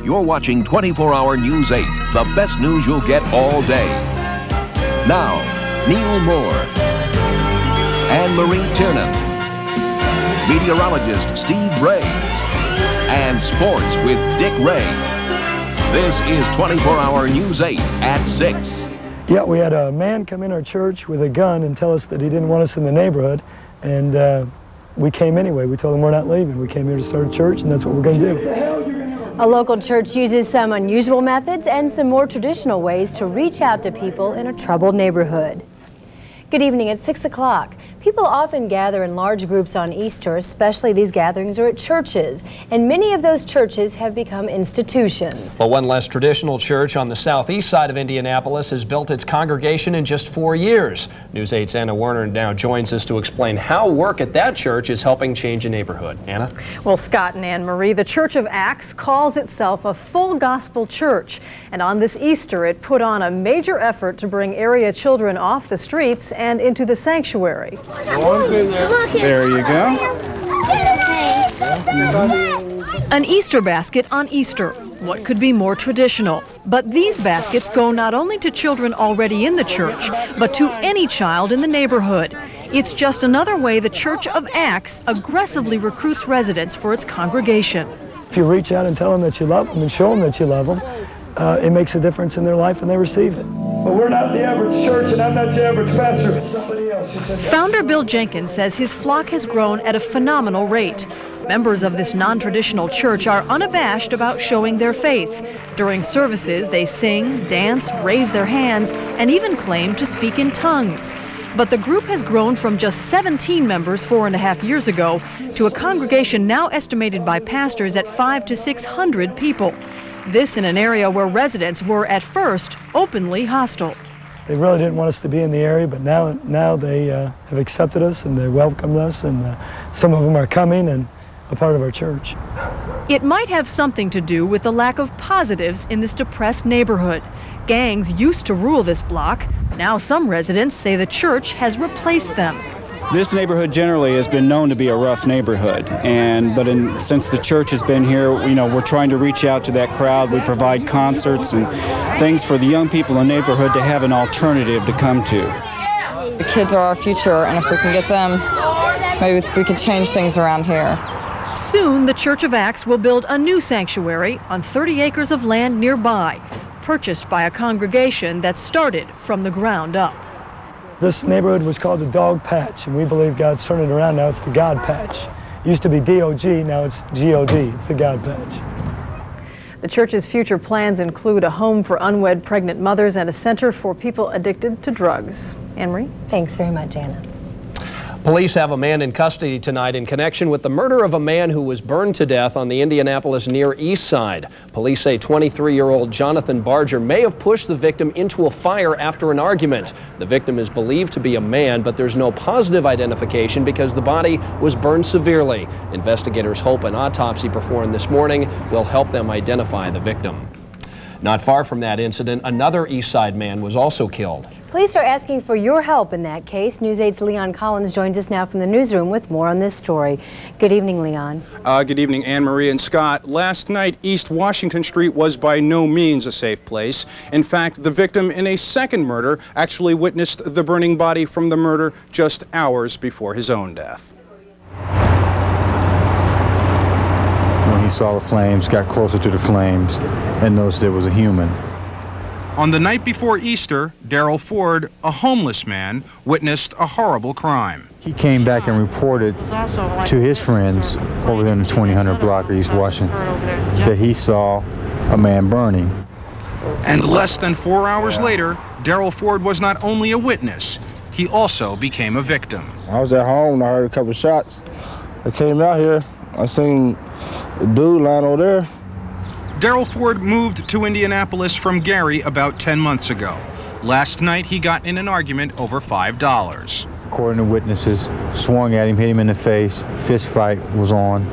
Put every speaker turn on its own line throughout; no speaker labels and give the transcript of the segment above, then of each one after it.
You're watching 24-Hour News 8, the best news you'll get all day. Now, Neil Moore, Anne-Marie Tiernon, meteorologist Steve Bray, and sports with Dick Ray. This is 24-Hour News 8 at 6.
Yeah, we had a man come in our church with a gun and tell us that he didn't want us in the neighborhood, and we came anyway. We told him we're not leaving. We came here to start a church, and that's what we're going to do.
A local church uses some unusual methods and some more traditional ways to reach out to people in a troubled neighborhood. Good evening. At 6 o'clock. People often gather in large groups on Easter, especially these gatherings are at churches, and many of those churches have become institutions.
Well, one less traditional church on the southeast side of Indianapolis has built its congregation in just 4 years. News 8's Anna Werner now joins us to explain how work at that church is helping change a neighborhood. Anna?
Well, Scott and Anne-Marie, the Church of Acts calls itself a full gospel church, and on this Easter it put on a major effort to bring area children off the streets and into the sanctuary.
There you go.
An Easter basket on Easter. What could be more traditional? But these baskets go not only to children already in the church, but to any child in the neighborhood. It's just another way the Church of Acts aggressively recruits residents for its congregation.
If you reach out and tell them that you love them and show them that you love them, it makes a difference in their life and they receive it. But we're not the average church, and I'm not the average pastor. Somebody else.
Founder Bill Jenkins says his flock has grown at a phenomenal rate. Members of this non-traditional church are unabashed about showing their faith. During services, they sing, dance, raise their hands, and even claim to speak in tongues. But the group has grown from just 17 members 4.5 years ago to a congregation now estimated by pastors at 500 to 600 people. This in an area where residents were at first openly hostile.
They really didn't want us to be in the area, but now they have accepted us and they welcomed us, and some of them are coming and a part of our church.
It might have something to do with the lack of positives in this depressed neighborhood. Gangs used to rule this block. Now some residents say the church has replaced them.
This neighborhood generally has been known to be a rough neighborhood, since the church has been here, we're trying to reach out to that crowd. We provide concerts and things for the young people in the neighborhood to have an alternative to come to.
The kids are our future, and if we can get them, maybe we can change things around here.
Soon, the Church of Acts will build a new sanctuary on 30 acres of land nearby, purchased by a congregation that started from the ground up.
This neighborhood was called the Dog Patch, and we believe God's turning it around. Now it's the God Patch. It used to be D-O-G, now it's G-O-D. It's the God Patch.
The church's future plans include a home for unwed pregnant mothers and a center for people addicted to drugs. Anne-Marie?
Thanks very much, Anna.
Police have a man in custody tonight in connection with the murder of a man who was burned to death on the Indianapolis Near East Side. Police say 23-year-old Jonathan Barger may have pushed the victim into a fire after an argument. The victim is believed to be a man, but there's no positive identification because the body was burned severely. Investigators hope an autopsy performed this morning will help them identify the victim. Not far from that incident, another East Side man was also killed.
Police are asking for your help in that case. News 8's Leon Collins joins us now from the newsroom with more on this story. Good evening, Leon.
Good evening, Anne-Marie and Scott. Last night, East Washington Street was by no means a safe place. In fact, the victim in a second murder actually witnessed the burning body from the murder just hours before his own death.
When he saw the flames, got closer to the flames, and noticed there was a human.
On the night before Easter, Darrell Ford, a homeless man, witnessed a horrible crime.
He came back and reported to his friends over there in the 2000 block of East Washington that he saw a man burning.
And less than 4 hours later, Darrell Ford was not only a witness, he also became a victim.
I was at home and I heard a couple shots. I came out here, I seen a dude lying over there.
Darrell Ford moved to Indianapolis from Gary about 10 months ago. Last night, he got in an argument over $5.
According to witnesses, swung at him, hit him in the face, fist fight was on.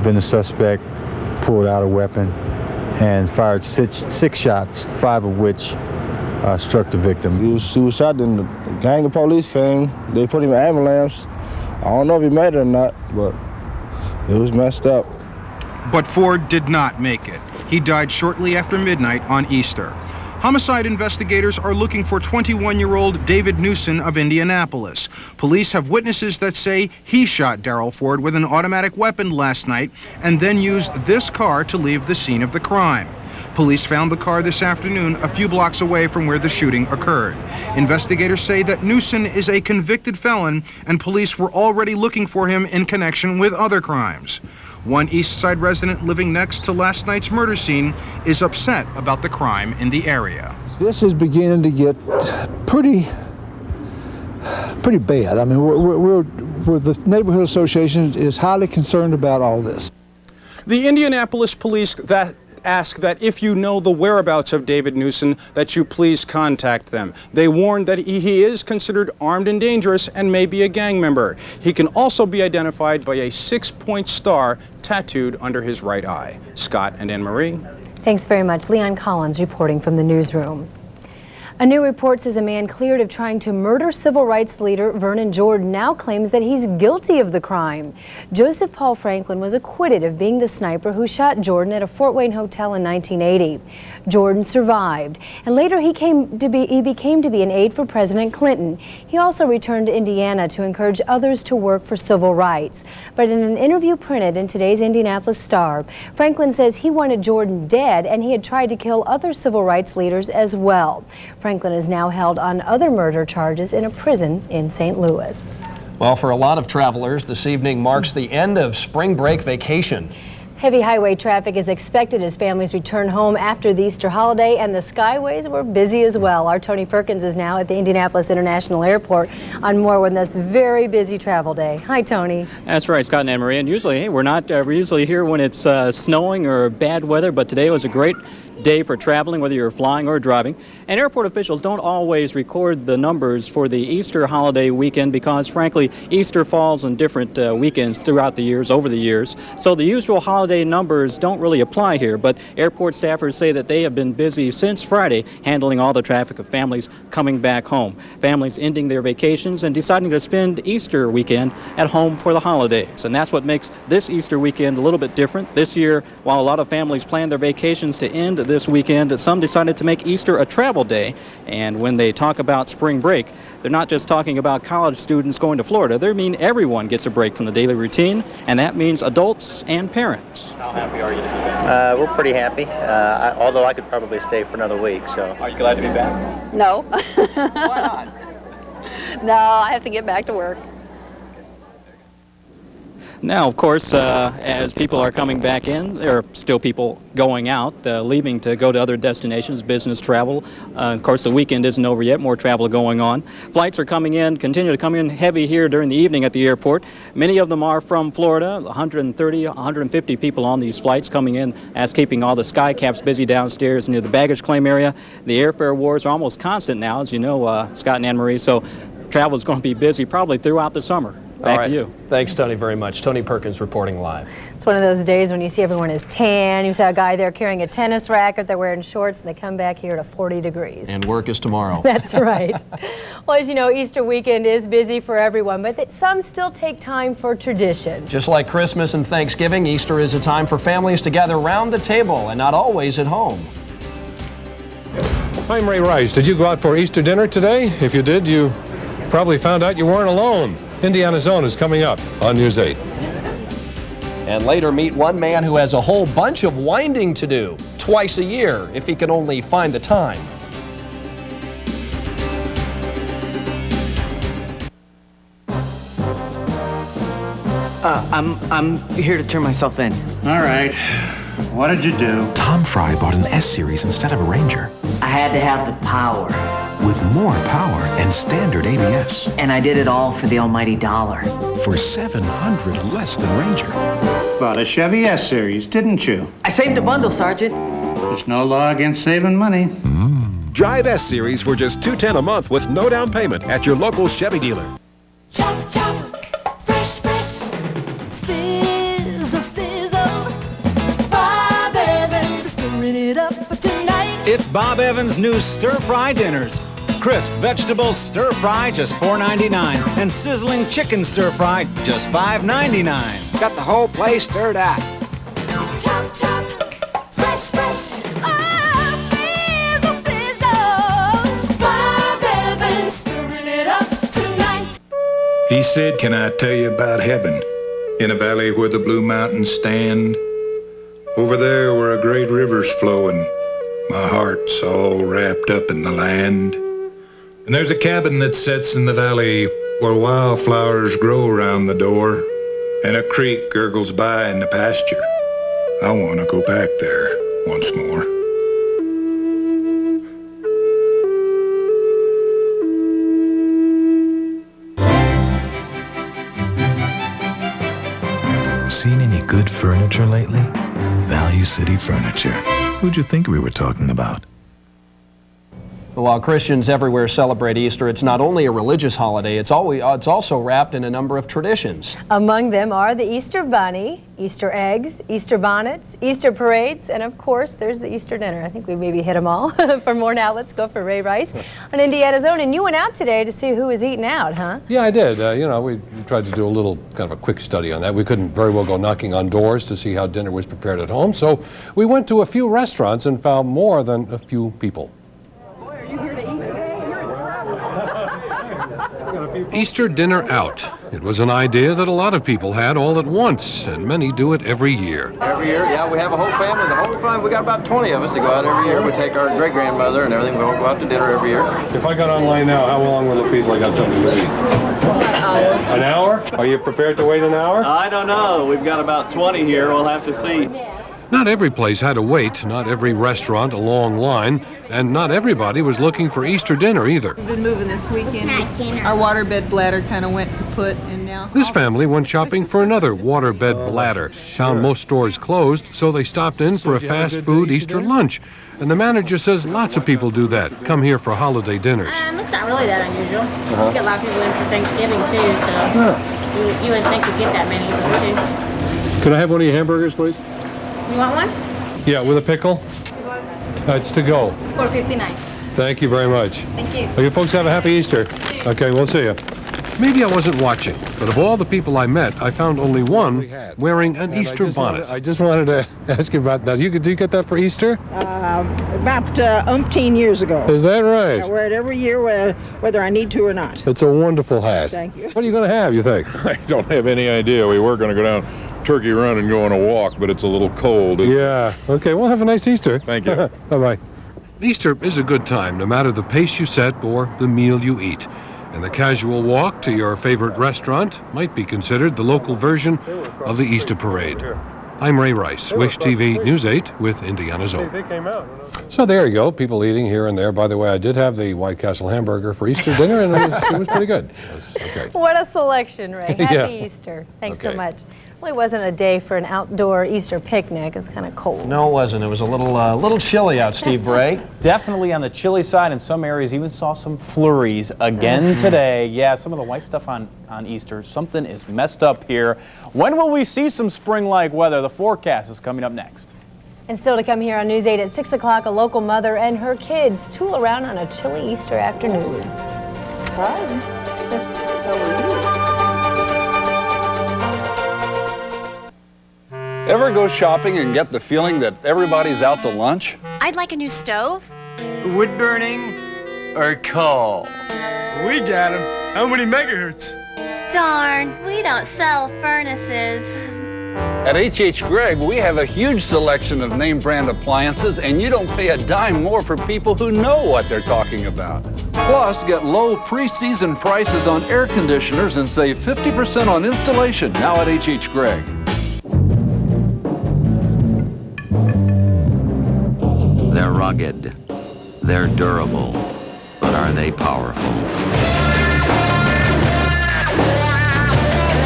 Then the suspect pulled out a weapon and fired six shots, 5 of which struck the victim.
He was shot, then the gang of police came. They put him in an ambulance. I don't know if he made it or not, but it was messed up.
But Ford did not make it. He died shortly after midnight on Easter. Homicide investigators are looking for 21-year-old David Newson of Indianapolis. Police have witnesses that say he shot Darrell Ford with an automatic weapon last night and then used this car to leave the scene of the crime. Police found the car this afternoon a few blocks away from where the shooting occurred. Investigators say that Newson is a convicted felon and police were already looking for him in connection with other crimes. One East Side resident living next to last night's murder scene is upset about the crime in the area.
This is beginning to get pretty bad. I mean, the neighborhood association is highly concerned about all this.
The Indianapolis police ask that if you know the whereabouts of David Newson, that you please contact them. They warn that he is considered armed and dangerous and may be a gang member. He can also be identified by a 6-point star tattooed under his right eye. Scott and Anne-Marie.
Thanks very much. Leon Collins reporting from the newsroom. A new report says a man cleared of trying to murder civil rights leader Vernon Jordan now claims that he's guilty of the crime. Joseph Paul Franklin was acquitted of being the sniper who shot Jordan at a Fort Wayne hotel in 1980. Jordan survived, and later he became to be an aide for President Clinton. He also returned to Indiana to encourage others to work for civil rights. But in an interview printed in today's Indianapolis Star, Franklin says he wanted Jordan dead and he had tried to kill other civil rights leaders as well. Franklin is now held on other murder charges in a prison in St. Louis.
Well, for a lot of travelers, this evening marks the end of spring break vacation.
Heavy highway traffic is expected as families return home after the Easter holiday, and the skyways were busy as well. Our Tony Perkins is now at the Indianapolis International Airport on more with this very busy travel day. Hi, Tony.
That's right, Scott and Anne-Marie. And usually, we're usually here when it's snowing or bad weather, but today was a great day for traveling, whether you're flying or driving. And airport officials don't always record the numbers for the Easter holiday weekend because, frankly, Easter falls on different weekends throughout the years, over the years. So the usual holiday numbers don't really apply here, but airport staffers say that they have been busy since Friday handling all the traffic of families coming back home. Families ending their vacations and deciding to spend Easter weekend at home for the holidays. And that's what makes this Easter weekend a little bit different. This year, while a lot of families plan their vacations to end this weekend, some decided to make Easter a travel day. And when they talk about spring break, they're not just talking about college students going to Florida. They mean everyone gets a break from the daily routine, and that means adults and parents. How happy are you to be back?
We're pretty happy, although I could probably stay for another week. So.
Are you glad to be back?
No.
Why not?
No, I have to get back to work.
Now, of course, as people are coming back in, there are still people going out, leaving to go to other destinations, business travel. Of course, the weekend isn't over yet, more travel going on. Flights are coming in, continue to come in heavy here during the evening at the airport. Many of them are from Florida, 130, 150 people on these flights coming in, as keeping all the sky caps busy downstairs near the baggage claim area. The airfare wars are almost constant now, as you know, Scott and Anne-Marie, so travel is going to be busy probably throughout the summer. Back to you.
Thanks, Tony, very much. Tony Perkins reporting live.
It's one of those days when you see everyone is tan. You saw a guy there carrying a tennis racket. They're wearing shorts, and they come back here to 40 degrees.
And work is tomorrow.
That's right. Well, as you know, Easter weekend is busy for everyone, but some still take time for tradition.
Just like Christmas and Thanksgiving, Easter is a time for families to gather around the table and not always at home.
I'm Ray Rice. Did you go out for Easter dinner today? If you did, you probably found out you weren't alone. Indiana's Own is coming up on News 8.
And later, meet one man who has a whole bunch of winding to do twice a year, if he can only find the time.
I'm here to turn myself in.
All right. What did you do?
Tom Fry bought an S-Series instead of a Ranger.
I had to have the power.
With more power and standard ABS.
And I did it all for the almighty dollar.
For $700 less than Ranger.
Bought a Chevy S-Series, didn't you?
I saved a bundle, Sergeant.
There's no law against saving money.
Drive S-Series for just $210 a month with no down payment at your local Chevy dealer.
Chop, chop, fresh, fresh. Sizzle, sizzle. Bob Evans is stirring it up tonight.
It's Bob Evans' new stir-fry dinners. Crisp vegetable stir-fry, just $4.99. And sizzling chicken stir-fry, just $5.99.
Got the whole place stirred out.
Chop,
He said, "Can I tell you about heaven? In a valley where the blue mountains stand. Over there where a great river's flowing. My heart's all wrapped up in the land. And there's a cabin that sits in the valley where wildflowers grow around the door. And a creek gurgles by in the pasture. I want to go back there once more."
Seen any good furniture lately? Value City Furniture. Who'd you think we were talking about?
While Christians everywhere celebrate Easter, it's not only a religious holiday, it's also wrapped in a number of traditions.
Among them are the Easter Bunny, Easter eggs, Easter bonnets, Easter parades, and of course, there's the Easter dinner. I think we maybe hit them all. For more now, let's go for Ray Rice on Indiana's Own. And you went out today to see who was eating out, huh?
Yeah, I did. You know, we tried to do a little kind of a quick study on that. We couldn't very well go knocking on doors to see how dinner was prepared at home, so we went to a few restaurants and found more than a few people. Easter dinner out. It was an idea that a lot of people had all at once, and many do it every year.
Every year, yeah, we have a whole family. The whole family, we got about 20 of us that go out every year. We take our great-grandmother and everything. We all go out to dinner every year.
If I got online now, how long will it be till I got something to eat? An hour? Are you prepared to wait an hour?
I don't know. We've got about 20 here. We'll have to see.
Not every place had to wait, not every restaurant a long line, and not everybody was looking for Easter dinner either.
We've been moving this weekend. Our waterbed bladder kind of went to put, and now...
This family went shopping for another waterbed bladder. Found most stores closed, so they stopped in for a fast food Easter lunch. And the manager says lots of people do that, come here for holiday dinners.
It's not really that unusual. We get a lot of people in for Thanksgiving, too, so you wouldn't think we'd get that many, but we do.
Can I have one of your hamburgers, please?
You want one?
Yeah, with a pickle? It's to go.
$4.59.
Thank you very much.
Thank you.
Well, you folks have a happy Easter. Okay, we'll see you. Maybe I wasn't watching, but of all the people I met, I found only one wearing an Easter bonnet. I just wanted to ask you about that. Did you get that for Easter?
About umpteen years ago.
Is that right?
I wear it every year, whether I need to or not.
It's a wonderful hat.
Thank you.
What are you going to have, you think?
I don't have any idea. We were going to go down Turkey Run and go on a walk, but it's a little cold.
Yeah. Okay, well, have a nice Easter.
Thank you.
Bye-bye. Easter is a good time, no matter the pace you set or the meal you eat. And the casual walk to your favorite restaurant might be considered the local version of the Easter parade. I'm Ray Rice, Wish TV News 8 with Indiana's Own. So there you go, people eating here and there. By the way, I did have the White Castle hamburger for Easter dinner, and it was pretty good. Okay.
What a selection, Ray. Happy
Yeah.
Easter. Thanks so much. Well, it wasn't a day for an outdoor Easter picnic. It was kind of cold.
No, it wasn't. It was a little chilly out, Steve Bray.
Definitely on the chilly side. In some areas, even saw some flurries again today. Yeah, some of the white stuff on Easter. Something is messed up here. When will we see some spring-like weather? The forecast is coming up next.
And still to come here on News 8 at 6 o'clock, a local mother and her kids tool around on a chilly Easter afternoon.
Ever go shopping and get the feeling that everybody's out to lunch?
I'd like a new stove.
Wood burning or coal?
We got them. How many megahertz?
Darn, we don't sell furnaces.
At H.H. Gregg, we have a huge selection of name brand appliances, and you don't pay a dime more for people who know what they're talking about. Plus, get low pre-season prices on air conditioners and save 50% on installation now at H.H. Gregg.
They're rugged, they're durable, but are they powerful?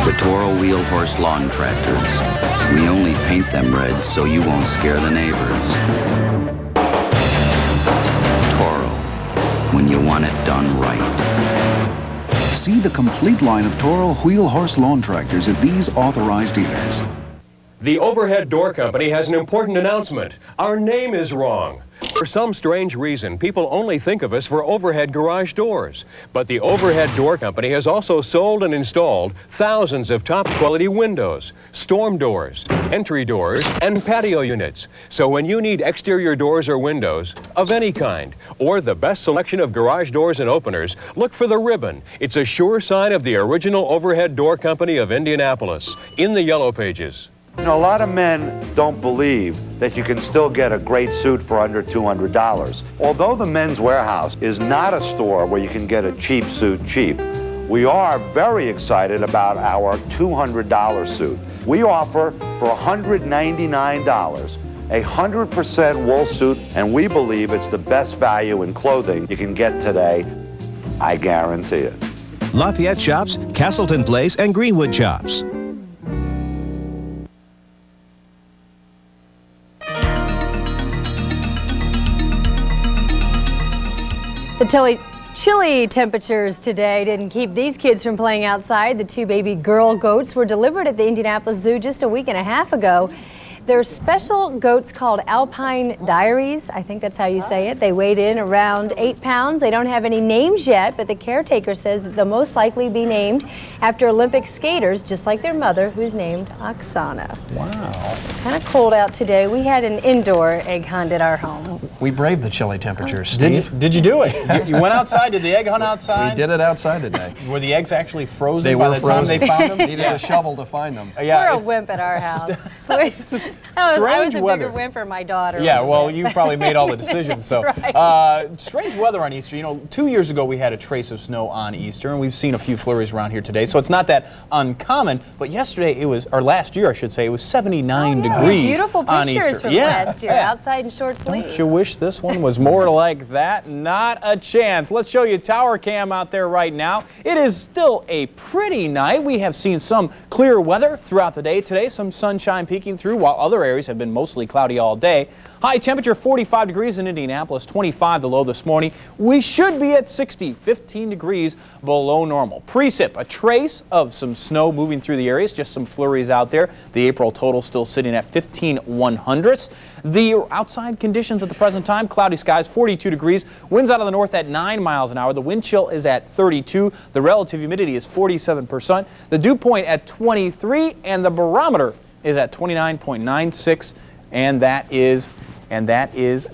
The Toro Wheel Horse Lawn Tractors. We only paint them red so you won't scare the neighbors. Toro, when you want it done right.
See the complete line of Toro Wheel Horse Lawn Tractors at these authorized dealers.
The Overhead Door Company has an important announcement. Our name is wrong.
For some strange reason, people only think of us for overhead garage doors. But the Overhead Door Company has also sold and installed thousands of top-quality windows, storm doors, entry doors, and patio units. So when you need exterior doors or windows of any kind, or the best selection of garage doors and openers, look for the ribbon. It's a sure sign of the original Overhead Door Company of Indianapolis, in the Yellow Pages.
You know, a lot of men don't believe that you can still get a great suit for under $200. Although the Men's Warehouse is not a store where you can get a cheap suit cheap, we are very excited about our $200 suit. We offer for $199 a 100% wool suit, and we believe it's the best value in clothing you can get today. I guarantee it.
Lafayette Shops, Castleton Place, and Greenwood Shops.
The chilly temperatures today didn't keep these kids from playing outside. The 2 baby girl goats were delivered at the Indianapolis Zoo just a week and a half ago. They're special goats called Alpine Diaries. I think that's how you say it. They weighed in around 8 pounds. They don't have any names yet, but the caretaker says that they'll most likely be named after Olympic skaters, just like their mother, who's named Oksana.
Wow.
Kind of cold out today. We had an indoor egg hunt at our home.
We braved the chilly temperatures, Steve.
Did you do it? You went outside? Did the egg hunt outside?
We did it outside today.
Were the eggs actually frozen
They
by
were
the
frozen.
time they found them?
Needed a shovel to find them.
Yeah,
We're a wimp at our house. I was a bigger wimp for my daughter.
Yeah, well, you probably made all the decisions. So,
right.
Strange weather on Easter. You know, 2 years ago we had a trace of snow on Easter, and we've seen a few flurries around here today. So it's not that uncommon. But yesterday or last year, I should say, it was 79 degrees
Beautiful
on
pictures
Easter.
from last year, outside in short sleeves.
Don't you wish this one was more like that? Not a chance. Let's show you tower cam out there right now. It is still a pretty night. We have seen some clear weather throughout the day today, some sunshine peeking through, while other areas have been mostly cloudy all day. High temperature 45 degrees in Indianapolis, 25 the low this morning. We should be at 60, 15 degrees below normal. Precip, a trace of some snow moving through the areas, just some flurries out there. The April total still sitting at 15/100ths. The outside conditions at the present time, cloudy skies, 42 degrees. Winds out of the north at 9 miles an hour. The wind chill is at 32. The relative humidity is 47%. The dew point at 23, and the barometer is at 29.96, and that is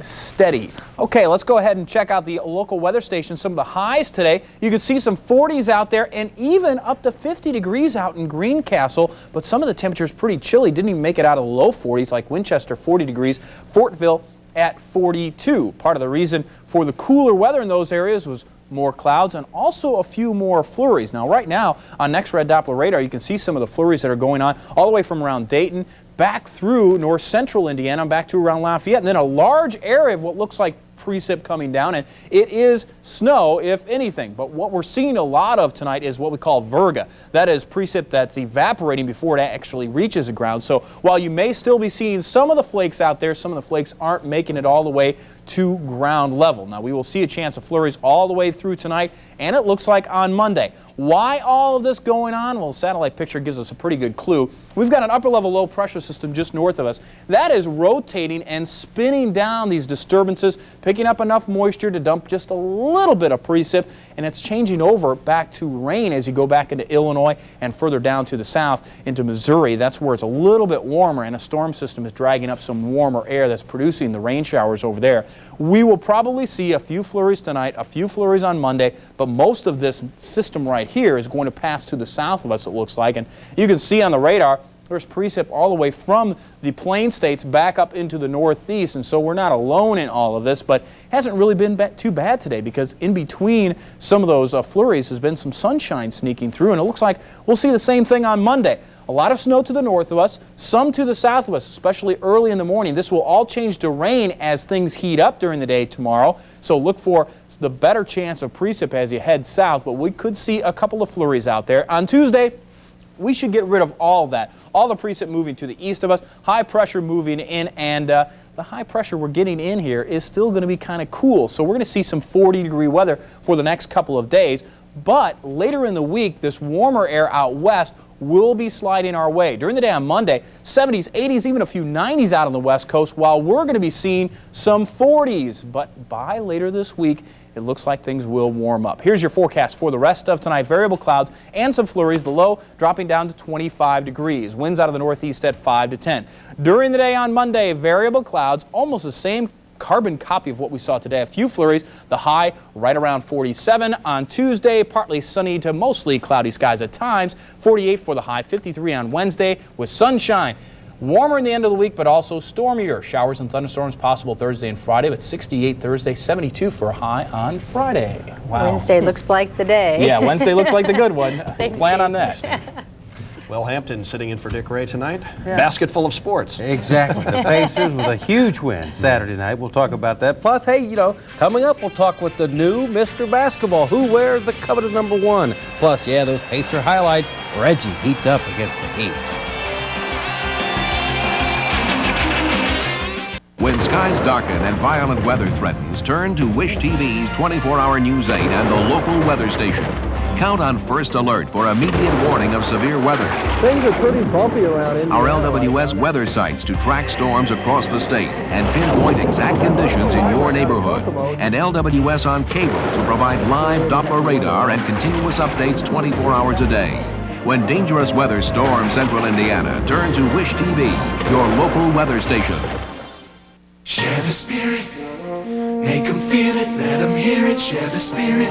steady. Okay, let's go ahead and check out the local weather stations. Some of the highs today, you can see some 40s out there and even up to 50 degrees out in Greencastle, but some of the temperatures pretty chilly. Didn't even make it out of the low 40s, like Winchester 40 degrees, Fortville at 42. Part of the reason for the cooler weather in those areas was more clouds and also a few more flurries. Now right now on Next Red Doppler radar you can see some of the flurries that are going on all the way from around Dayton back through north central Indiana back to around Lafayette, and then a large area of what looks like precip coming down, and it is snow if anything. But what we're seeing a lot of tonight is what we call virga. That is precip that's evaporating before it actually reaches the ground. So while you may still be seeing some of the flakes out there, some of the flakes aren't making it all the way to ground level. Now we will see a chance of flurries all the way through tonight, and it looks like on Monday. Why all of this going on? Well, the satellite picture gives us a pretty good clue. We've got an upper level low pressure system just north of us. That is rotating and spinning down these disturbances, picking up enough moisture to dump just a little bit of precip, and it's changing over back to rain as you go back into Illinois and further down to the south into Missouri. That's where it's a little bit warmer, and a storm system is dragging up some warmer air that's producing the rain showers over there. We will probably see a few flurries tonight, a few flurries on Monday, but most of this system right here is going to pass to the south of us, it looks like. And you can see on the radar there's precip all the way from the plain states back up into the northeast, and so we're not alone in all of this, but it hasn't really been too bad today, because in between some of those flurries has been some sunshine sneaking through, and it looks like we'll see the same thing on Monday. A lot of snow to the north of us, some to the south of us, especially early in the morning. This will all change to rain as things heat up during the day tomorrow, so look for the better chance of precip as you head south, but we could see a couple of flurries out there. On Tuesday, we should get rid of all of that. All the precip moving to the east of us, high pressure moving in, and the high pressure we're getting in here is still going to be kind of cool. So we're going to see some 40-degree weather for the next couple of days. But later in the week, this warmer air out west will be sliding our way. During the day on Monday, 70s, 80s, even a few 90s out on the West Coast, while we're going to be seeing some 40s. But by later this week, it looks like things will warm up. Here's your forecast for the rest of tonight. Variable clouds and some flurries, the low dropping down to 25 degrees. Winds out of the northeast at 5 to 10. During the day on Monday, variable clouds, almost the same carbon copy of what we saw today. A few flurries, the high right around 47. On Tuesday, partly sunny to mostly cloudy skies at times. 48 for the high, 53 on Wednesday with sunshine. Warmer in the end of the week, but also stormier. Showers and thunderstorms possible Thursday and Friday, but 68 Thursday, 72 for a high on Friday.
Wow. Wednesday looks like the day.
Yeah, Wednesday looks like the good one.
Thanks,
Plan
Steve.
on that.
Wil Hampton sitting in for Dick Ray tonight. Yeah. Basket full of sports.
Exactly. The Pacers with a huge win Saturday night. We'll talk about that. Plus, hey, you know, coming up, we'll talk with the new Mr. Basketball. Who wears the coveted #1? Plus, yeah, those Pacer highlights. Reggie heats up against the Heat.
When skies darken and violent weather threatens, turn to Wish TV's 24-hour News 8 and the local weather station. Count on First Alert for immediate warning of severe weather.
Things are pretty bumpy around Indy.
Our LWS weather sites to track storms across the state and pinpoint exact conditions in your neighborhood. And LWS on cable to provide live Doppler radar and continuous updates 24 hours a day. When dangerous weather storms central Indiana, turn to Wish TV, your local weather station.
Share the spirit, make them feel it, let them hear it, share the spirit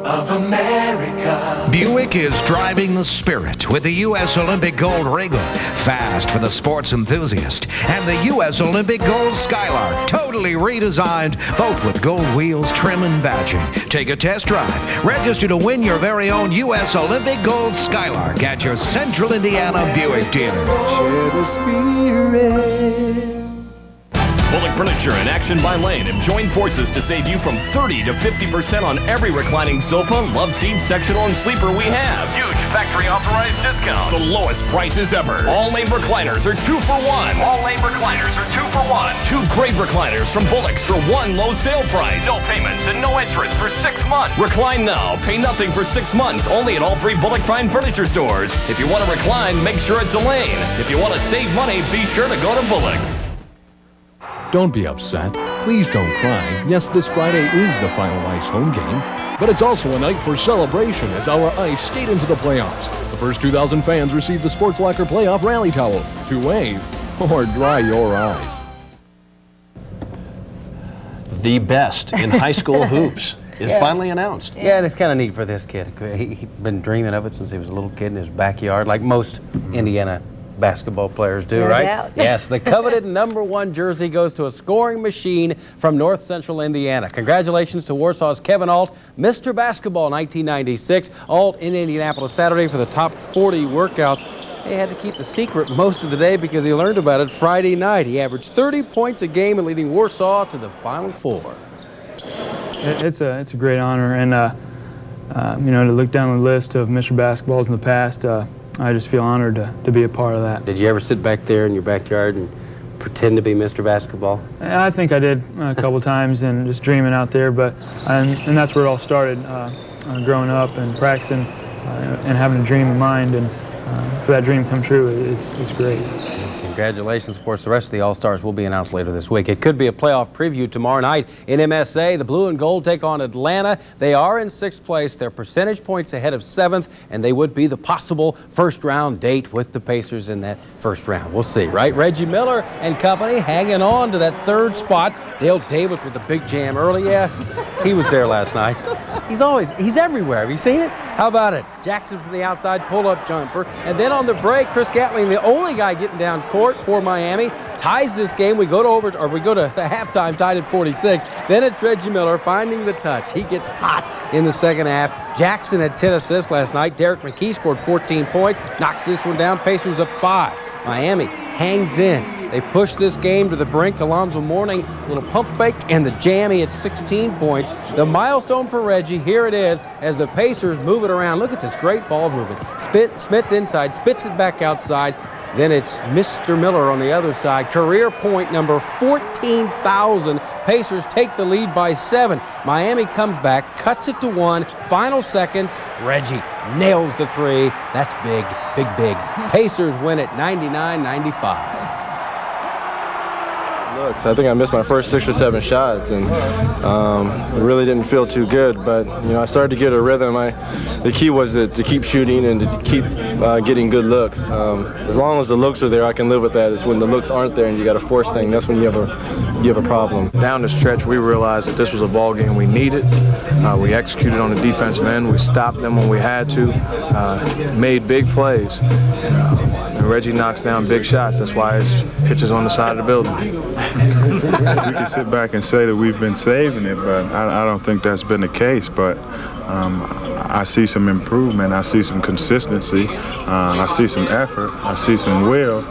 of America.
Buick is driving the spirit with the U.S. Olympic Gold Wrangler, fast for the sports enthusiast, and the U.S. Olympic Gold Skylark, totally redesigned, both with gold wheels, trim, and badging. Take a test drive. Register to win your very own U.S. Olympic Gold Skylark at your Central Indiana Buick dealer.
Share the spirit.
Bullock Furniture and Action by Lane have joined forces to save you from 30 to 50% on every reclining sofa, love seat, sectional, and sleeper we have. Huge factory authorized discounts. The lowest prices ever. All name recliners are 2 for 1. All name recliners are 2 for 1. 2 great recliners from Bullock's for 1 low sale price. No payments and no interest for 6 months. Recline now, pay nothing for 6 months, only at all 3 Bullock Fine Furniture stores. If you want to recline, make sure it's a Lane. If you want to save money, be sure to go to Bullock's.
Don't be upset. Please don't cry. Yes, this Friday is the final Ice home game, but it's also a night for celebration as our Ice skate into the playoffs. The first 2,000 fans receive the Sports Locker Playoff Rally Towel to wave or dry your eyes.
The best in high school hoops is finally announced.
Yeah, and it's kind of neat for this kid. He's been dreaming of it since he was a little kid in his backyard, like most Indiana basketball players do, right? Yes, the coveted #1 jersey goes to a scoring machine from North Central Indiana. Congratulations to Warsaw's Kevin Alt, Mr. Basketball 1996. Alt in Indianapolis Saturday for the top 40 workouts. He had to keep the secret most of the day because he learned about it Friday night. He averaged 30 points a game and leading Warsaw to the Final Four.
It's a great honor, and you know, to look down the list of Mr. Basketballs in the past, I just feel honored to be a part of that.
Did you ever sit back there in your backyard and pretend to be Mr. Basketball?
I think I did a couple times and just dreaming out there, and that's where it all started, growing up and practicing and having a dream in mind, and for that dream to come true, it's great.
Congratulations. Of course, the rest of the All-Stars will be announced later this week. It could be a playoff preview tomorrow night in MSA. The Blue and Gold take on Atlanta. They are in 6th place. They're percentage points ahead of 7th, and they would be the possible first-round date with the Pacers in that first round. We'll see, right? Reggie Miller and company hanging on to that 3rd spot. Dale Davis with the big jam early. Yeah, he was there last night. He's everywhere. Have you seen it? How about it? Jackson from the outside, pull-up jumper. And then on the break, Chris Gatling, the only guy getting down court for Miami, ties this game. We go to halftime tied at 46. Then it's Reggie Miller finding the touch. He gets hot in the second half. Jackson had 10 assists last night. Derek McKee scored 14 points, knocks this one down. Pacers up 5. Miami hangs in. They push this game to the brink. Alonzo Mourning, a little pump fake, and the jam. He had 16 points. The milestone for Reggie, here it is, as the Pacers move it around. Look at this great ball movement. Spits inside, spits it back outside. Then it's Mr. Miller on the other side. Career point number 14,000. Pacers take the lead by 7. Miami comes back, cuts it to 1. Final seconds, Reggie nails the 3. That's big, big, big. Pacers win it 99-95.
Looks, I think I missed my first 6 or 7 shots, and it really didn't feel too good. But you know, I started to get a rhythm. The key was to keep shooting and to keep getting good looks. As long as the looks are there, I can live with that. It's when the looks aren't there and you got to force things. That's when you have a problem. Down the stretch, we realized that this was a ball game we needed. We executed on the defensive end. We stopped them when we had to. Made big plays. And Reggie knocks down big shots. That's why his pitch is on the side of the building.
We can sit back and say that we've been saving it, but I don't think that's been the case. But I see some improvement. I see some consistency. I see some effort. I see some will,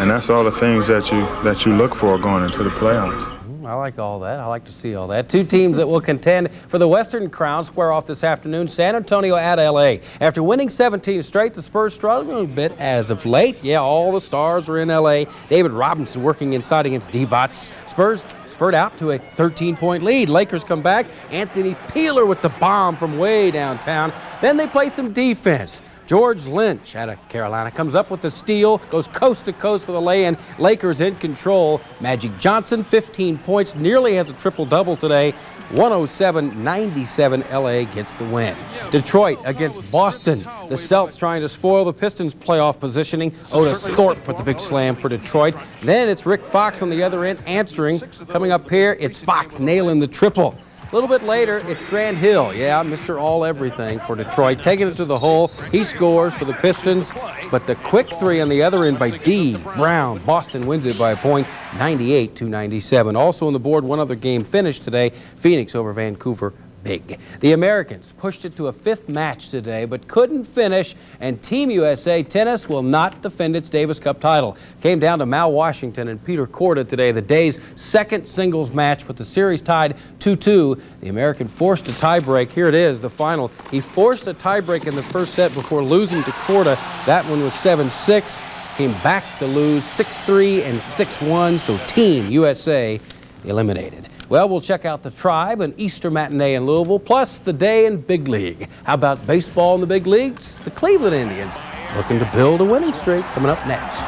and that's all the things that you look for going into the playoffs.
I like all that. I like to see all that. 2 teams that will contend for the Western Crown square off this afternoon. San Antonio at L.A. After winning 17 straight, the Spurs struggling a bit as of late. Yeah, all the stars are in L.A. David Robinson working inside against Divac. Spurs spurred out to a 13-point lead. Lakers come back. Anthony Peeler with the bomb from way downtown. Then they play some defense. George Lynch out of Carolina comes up with the steal, goes coast to coast for the lay-in. Lakers in control. Magic Johnson, 15 points, nearly has a triple-double today. 107-97, LA gets the win. Detroit against Boston. The Celtics trying to spoil the Pistons' playoff positioning. Otis Thorpe with the big slam for Detroit. Then it's Rick Fox on the other end answering. Coming up here, it's Fox nailing the triple. A little bit later, it's Grant Hill. Yeah, Mr. All-Everything for Detroit. Taking it to the hole. He scores for the Pistons. But the quick 3 on the other end by D. Brown. Boston wins it by a point, 98-97. Also on the board, one other game finished today. Phoenix over Vancouver. Big. The Americans pushed it to a 5th match today, but couldn't finish, and Team USA Tennis will not defend its Davis Cup title. Came down to Mal Washington and Peter Korda today, the day's 2nd singles match, with the series tied 2-2. The American forced a tiebreak. Here it is, the final. He forced a tiebreak in the first set before losing to Korda. That one was 7-6. Came back to lose 6-3 and 6-1, so Team USA eliminated. Well, we'll check out the Tribe, an Easter matinee in Louisville, plus the day in Big League. How about baseball in the big leagues? The Cleveland Indians looking to build a winning streak. Coming up next.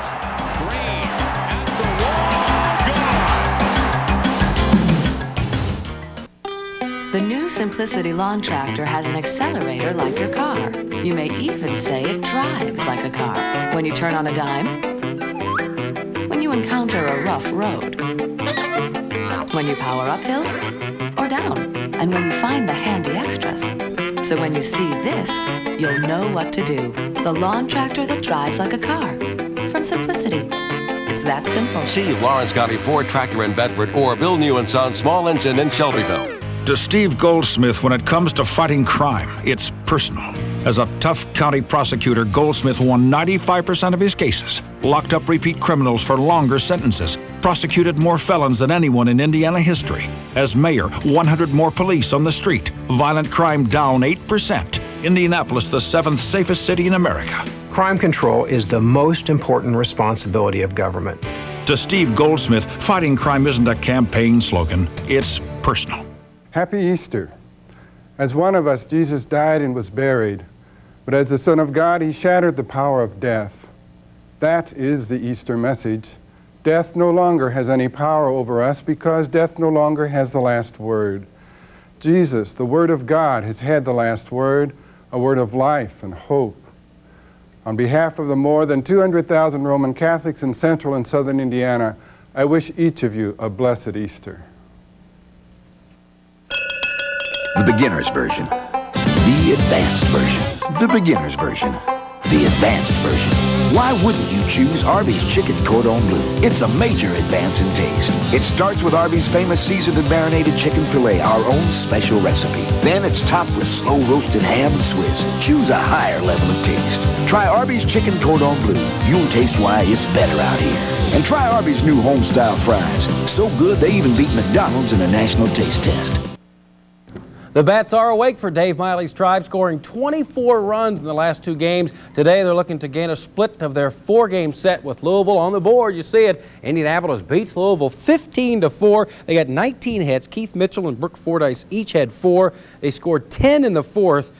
The new Simplicity lawn tractor has an accelerator like your car. You may even say it drives like a car. When you turn on a dime, when you encounter a rough road, when you power uphill or down, and when you find the handy extras. So when you see this, you'll know what to do. The lawn tractor that drives like a car. From Simplicity. It's that simple.
See Lawrence County Ford Tractor in Bedford or Bill New & Son Small Engine in Shelbyville.
To Steve Goldsmith, when it comes to fighting crime, it's personal. As a tough county prosecutor, Goldsmith won 95% of his cases, locked up repeat criminals for longer sentences, prosecuted more felons than anyone in Indiana history. As mayor, 100 more police on the street, violent crime down 8%. Indianapolis, the 7th safest city in America.
Crime control is the most important responsibility of government.
To Steve Goldsmith, fighting crime isn't a campaign slogan, it's personal.
Happy Easter. As one of us, Jesus died and was buried, but as the Son of God, he shattered the power of death. That is the Easter message. Death no longer has any power over us because death no longer has the last word. Jesus, the Word of God, has had the last word, a word of life and hope. On behalf of the more than 200,000 Roman Catholics in central and southern Indiana, I wish each of you a blessed Easter.
The beginner's version, the advanced version, the beginner's version, the advanced version. Why wouldn't you choose Arby's Chicken Cordon Bleu? It's a major advance in taste. It starts with Arby's famous seasoned and marinated chicken filet, our own special recipe. Then it's topped with slow roasted ham and Swiss. Choose a higher level of taste. Try Arby's Chicken Cordon Bleu. You'll taste why it's better out here. And try Arby's new home-style fries. So good they even beat McDonald's in a national taste test.
The bats are awake for Dave Miley's Tribe, scoring 24 runs in the last 2 games. Today, they're looking to gain a split of their 4-game set with Louisville. On the board, you see it. Indianapolis beats Louisville 15-4. They got 19 hits. Keith Mitchell and Brooke Fordyce each had 4. They scored 10 in the 4th.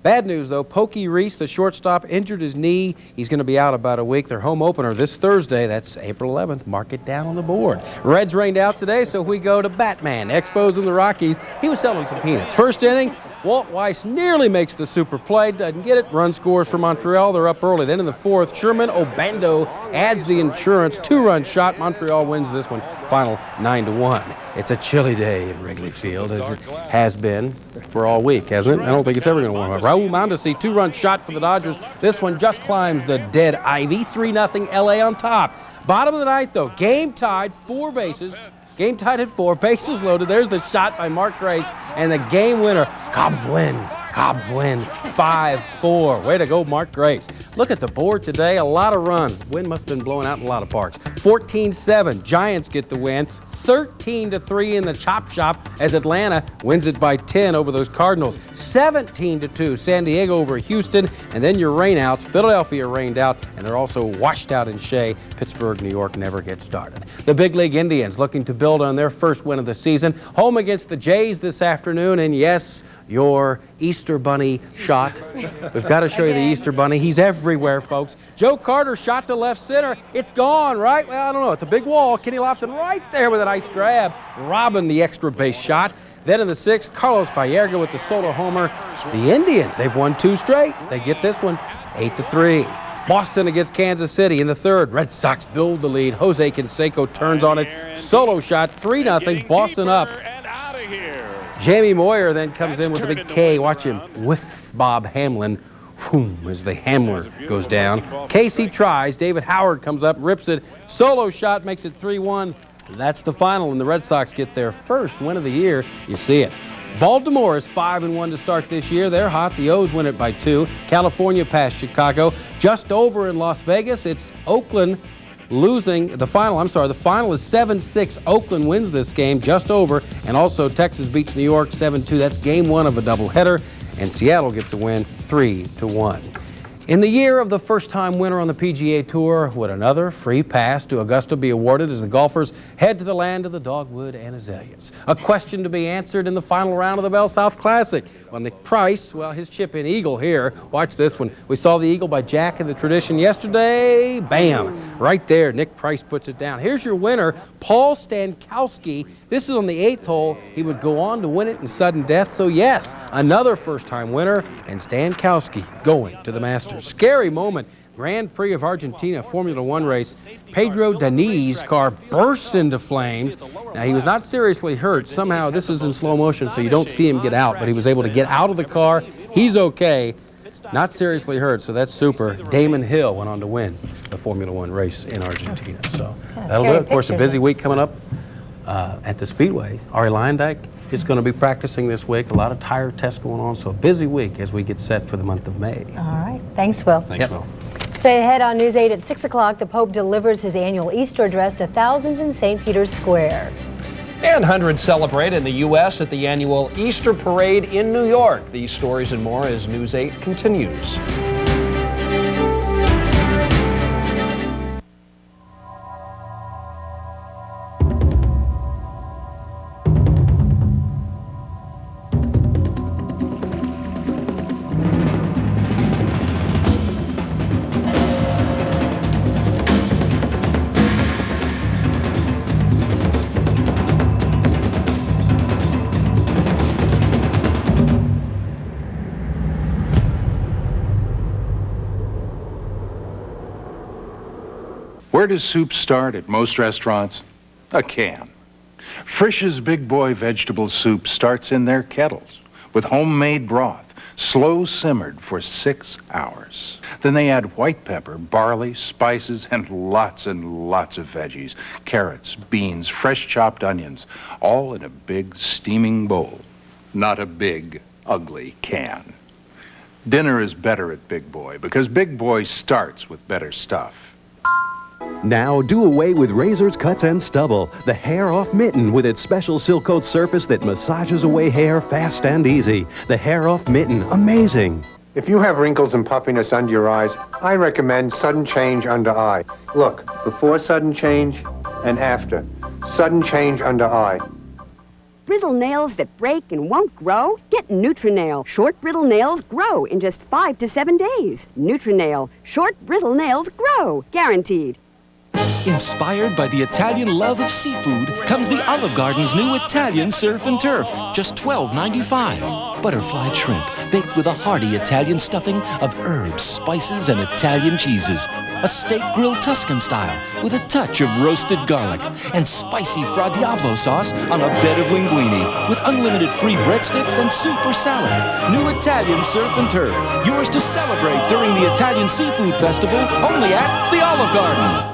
Bad news, though. Pokey Reese, the shortstop, injured his knee. He's going to be out about a week. Their home opener this Thursday. That's April 11th. Mark it down on the board. Reds rained out today, so we go to Batman. Expos and the Rockies. He was selling some peanuts. First inning, Walt Weiss nearly makes the super play. Doesn't get it. Run scores for Montreal. They're up early. Then in the 4th, Sherman Obando adds the insurance. 2-run shot. Montreal wins this one. Final 9-1. It's a chilly day in Wrigley Field, as it has been for all week, hasn't it? I don't think it's ever going to warm up. Raul Mondesi, 2-run shot for the Dodgers. This one just climbs the dead ivy. 3-0 LA on top. Bottom of the 9th, though. Game tied, 4 bases. Game tied at 4, bases loaded. There's the shot by Mark Grace, and the game winner. Cubs win. Cubs win 5-4. Way to go, Mark Grace. Look at the board today. A lot of runs. Wind must have been blowing out in a lot of parks. 14-7. Giants get the win. 13-3 in the chop shop as Atlanta wins it by 10 over those Cardinals. 17-2 San Diego over Houston, and then your rainouts. Philadelphia rained out, and they're also washed out in Shea. Pittsburgh, New York never gets started. The Big League Indians looking to build on their first win of the season. Home against the Jays this afternoon, and yes, your Easter Bunny shot. We've got to show you the Easter Bunny. He's everywhere, folks. Joe Carter shot to left center. It's gone, right? Well, I don't know. It's a big wall. Kenny Lofton right there with a nice grab, robbing the extra base shot. Then in the 6th, Carlos Baerga with the solo homer. The Indians, they've won 2 straight. They get this one 8-3. Boston against Kansas City in the 3rd. Red Sox build the lead. Jose Canseco turns on it. Solo shot, 3-0. Boston up. Jamie Moyer then comes in with a big K. Watch him whiff Bob Hamlin. Boom, as the Hamler goes down. Casey tries. David Howard comes up, rips it. Solo shot makes it 3-1. That's the final, and the Red Sox get their first win of the year. You see it. Baltimore is 5-1 to start this year. They're hot. The O's win it by 2. California passed Chicago. Just over in Las Vegas, it's Oakland losing the final. The final is 7-6. Oakland wins this game, just over. And also Texas beats New York 7-2. That's game 1 of a doubleheader. And Seattle gets a win 3-1. In the year of the first-time winner on the PGA Tour, would another free pass to Augusta be awarded as the golfers head to the land of the dogwood and azaleas? A question to be answered in the final round of the Bell South Classic. Well, Nick Price, well, his chip-in eagle here. Watch this one. We saw the eagle by Jack in the tradition yesterday. Bam! Right there, Nick Price puts it down. Here's your winner, Paul Stankowski. This is on the 8th hole. He would go on to win it in sudden death. So, yes, another first-time winner, and Stankowski going to the Masters. Scary moment. Grand Prix of Argentina Formula One race. Pedro Diniz' car bursts into flames. Now, he was not seriously hurt. Somehow, this is in slow motion, so you don't see him get out, but he was able to get out of the car. He's okay. Not seriously hurt, so that's super. Damon Hill went on to win the Formula One race in Argentina. So that'll do it. Of course, a busy week coming up at the Speedway. Ari Leyendyke is going to be practicing this week. A lot of tire tests going on, so a busy week as we get set for the month of May.
All right. Thanks, Will.
Thanks, Will.
Straight ahead on News 8 at 6 o'clock, the Pope delivers his annual Easter address to thousands in St. Peter's Square.
And hundreds celebrate in the U.S. at the annual Easter Parade in New York. These stories and more as News 8 continues.
Where does soup start at most restaurants? A can. Frisch's Big Boy vegetable soup starts in their kettles with homemade broth, slow simmered for 6 hours. Then they add white pepper, barley, spices, and lots of veggies, carrots, beans, fresh chopped onions, all in a big steaming bowl, not a big, ugly can. Dinner is better at Big Boy because Big Boy starts with better stuff.
Now do away with razors, cuts, and stubble. The Hair Off Mitten with its special Silcoat surface that massages away hair fast and easy. The Hair Off Mitten, amazing.
If you have wrinkles and puffiness under your eyes, I recommend Sudden Change Under Eye. Look, before sudden change and after. Sudden Change Under Eye.
Brittle nails that break and won't grow? Get Nutrinail. Short brittle nails grow in just 5 to 7 days. Nutrinail. Short brittle nails grow. Guaranteed.
Inspired by the Italian love of seafood comes the Olive Garden's new Italian Surf and Turf, just $12.95. Butterfly shrimp, baked with a hearty Italian stuffing of herbs, spices, and Italian cheeses. A steak grilled Tuscan style with a touch of roasted garlic. And spicy Fra Diavolo sauce on a bed of linguine with unlimited free breadsticks and soup or salad. New Italian Surf and Turf, yours to celebrate during the Italian Seafood Festival, only at the Olive Garden.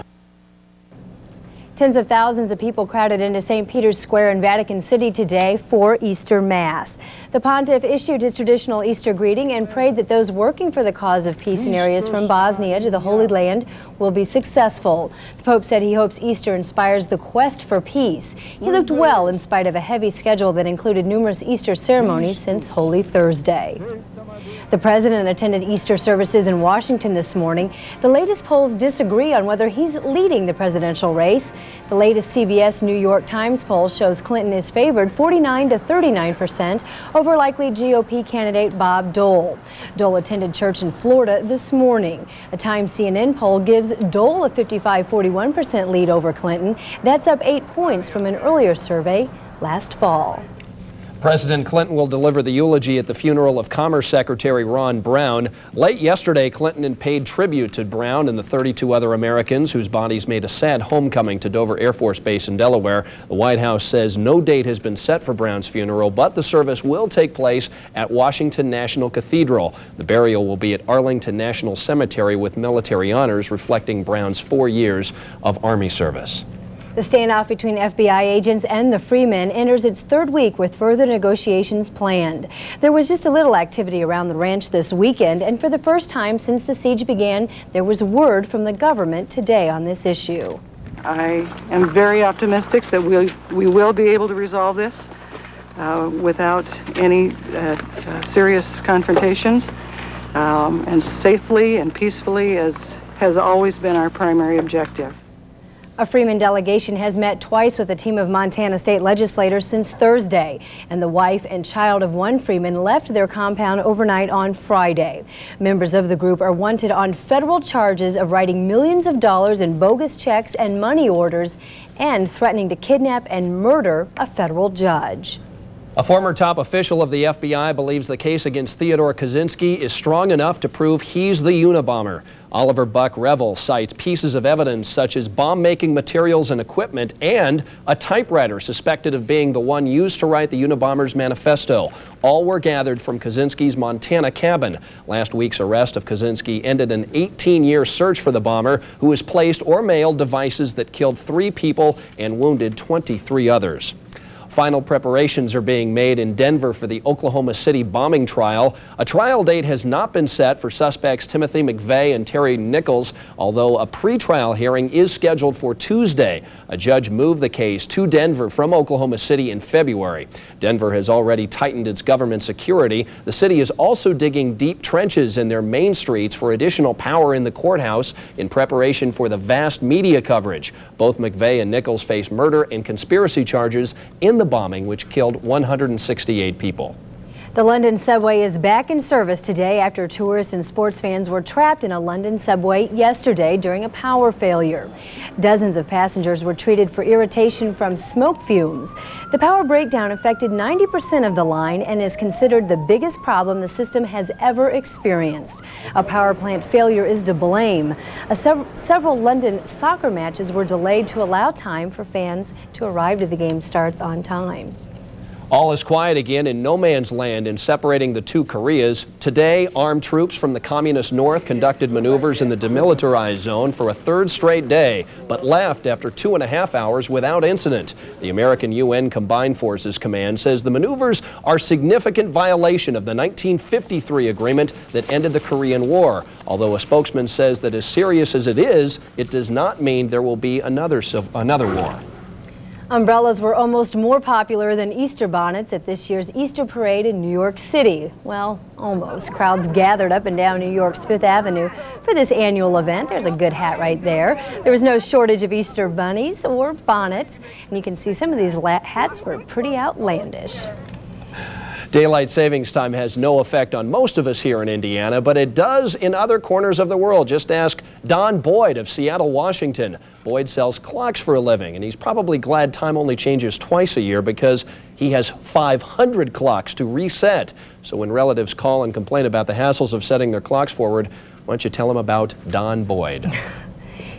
Tens of thousands of people crowded into St. Peter's Square in Vatican City today for Easter Mass. The pontiff issued his traditional Easter greeting and prayed that those working for the cause of peace in areas from Bosnia to the Holy Land will be successful. The Pope said he hopes Easter inspires the quest for peace. He looked well in spite of a heavy schedule that included numerous Easter ceremonies since Holy Thursday. The president attended Easter services in Washington this morning. The latest polls disagree on whether he's leading the presidential race. The latest CBS New York Times poll shows Clinton is favored 49% to 39% over likely GOP candidate Bob Dole. Dole attended church in Florida this morning. A Time CNN poll gives Dole a 55-41% lead over Clinton. That's up 8 points from an earlier survey last fall.
President Clinton will deliver the eulogy at the funeral of Commerce Secretary Ron Brown. Late yesterday, Clinton paid tribute to Brown and the 32 other Americans whose bodies made a sad homecoming to Dover Air Force Base in Delaware. The White House says no date has been set for Brown's funeral, but the service will take place at Washington National Cathedral. The burial will be at Arlington National Cemetery with military honors reflecting Brown's 4 years of Army service.
The standoff between FBI agents and the Freemen enters its third week with further negotiations planned. There was just a little activity around the ranch this weekend, and for the first time since the siege began, there was word from the government today on this issue.
I am very optimistic that we will be able to resolve this without any serious confrontations and safely and peacefully, as has always been our primary objective.
A Freeman delegation has met twice with a team of Montana state legislators since Thursday, and the wife and child of one Freeman left their compound overnight on Friday. Members of the group are wanted on federal charges of writing millions of dollars in bogus checks and money orders and threatening to kidnap and murder a federal judge.
A former top official of the FBI believes the case against Theodore Kaczynski is strong enough to prove he's the Unabomber. Oliver Buck Revel cites pieces of evidence such as bomb-making materials and equipment and a typewriter suspected of being the one used to write the Unabomber's manifesto. All were gathered from Kaczynski's Montana cabin. Last week's arrest of Kaczynski ended an 18-year search for the bomber, who has placed or mailed devices that killed 3 people and wounded 23 others. Final preparations are being made in Denver for the Oklahoma City bombing trial. A trial date has not been set for suspects Timothy McVeigh and Terry Nichols, although a pretrial hearing is scheduled for Tuesday. A judge moved the case to Denver from Oklahoma City in February. Denver has already tightened its government security. The city is also digging deep trenches in their main streets for additional power in the courthouse in preparation for the vast media coverage. Both McVeigh and Nichols face murder and conspiracy charges in the bombing, which killed 168 people.
The London subway is back in service today after tourists and sports fans were trapped in a London subway yesterday during a power failure. Dozens of passengers were treated for irritation from smoke fumes. The power breakdown affected 90% of the line and is considered the biggest problem the system has ever experienced. A power plant failure is to blame. Several London soccer matches were delayed to allow time for fans to arrive to the game starts on time.
All is quiet again in no man's land in separating the two Koreas. Today, armed troops from the communist north conducted maneuvers in the demilitarized zone for a third straight day, but left after 2.5 hours without incident. The American UN Combined Forces Command says the maneuvers are significant violation of the 1953 agreement that ended the Korean War. Although a spokesman says that as serious as it is, it does not mean there will be another war.
Umbrellas were almost more popular than Easter bonnets at this year's Easter parade in New York City. Well, almost. Crowds gathered up and down New York's Fifth Avenue for this annual event. There's a good hat right there. There was no shortage of Easter bunnies or bonnets, and you can see some of these hats were pretty outlandish.
Daylight savings time has no effect on most of us here in Indiana, but it does in other corners of the world. Just ask Don Boyd of Seattle, Washington. Boyd sells clocks for a living, and he's probably glad time only changes twice a year because he has 500 clocks to reset. So when relatives call and complain about the hassles of setting their clocks forward, why don't you tell them about Don Boyd?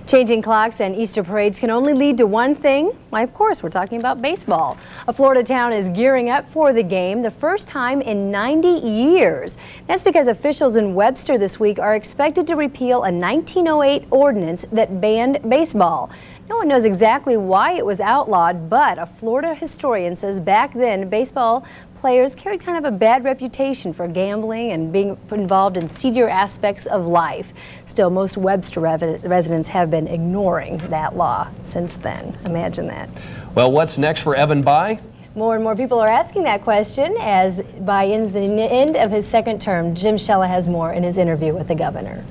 Changing clocks and Easter parades can only lead to one thing. Why, of course, we're talking about baseball. A Florida town is gearing up for the game, the first time in 90 years. That's because officials in Webster this week are expected to repeal a 1908 ordinance that banned baseball. No one knows exactly why it was outlawed, but a Florida historian says back then baseball players carried kind of a bad reputation for gambling and being involved in seedier aspects of life. Still, most Webster residents have been ignoring that law since then. Imagine that.
Well, what's next for Evan Bayh?
More and more people are asking that question as Bayh ends the end of his second term. Jim Shella has more in his interview with the governor.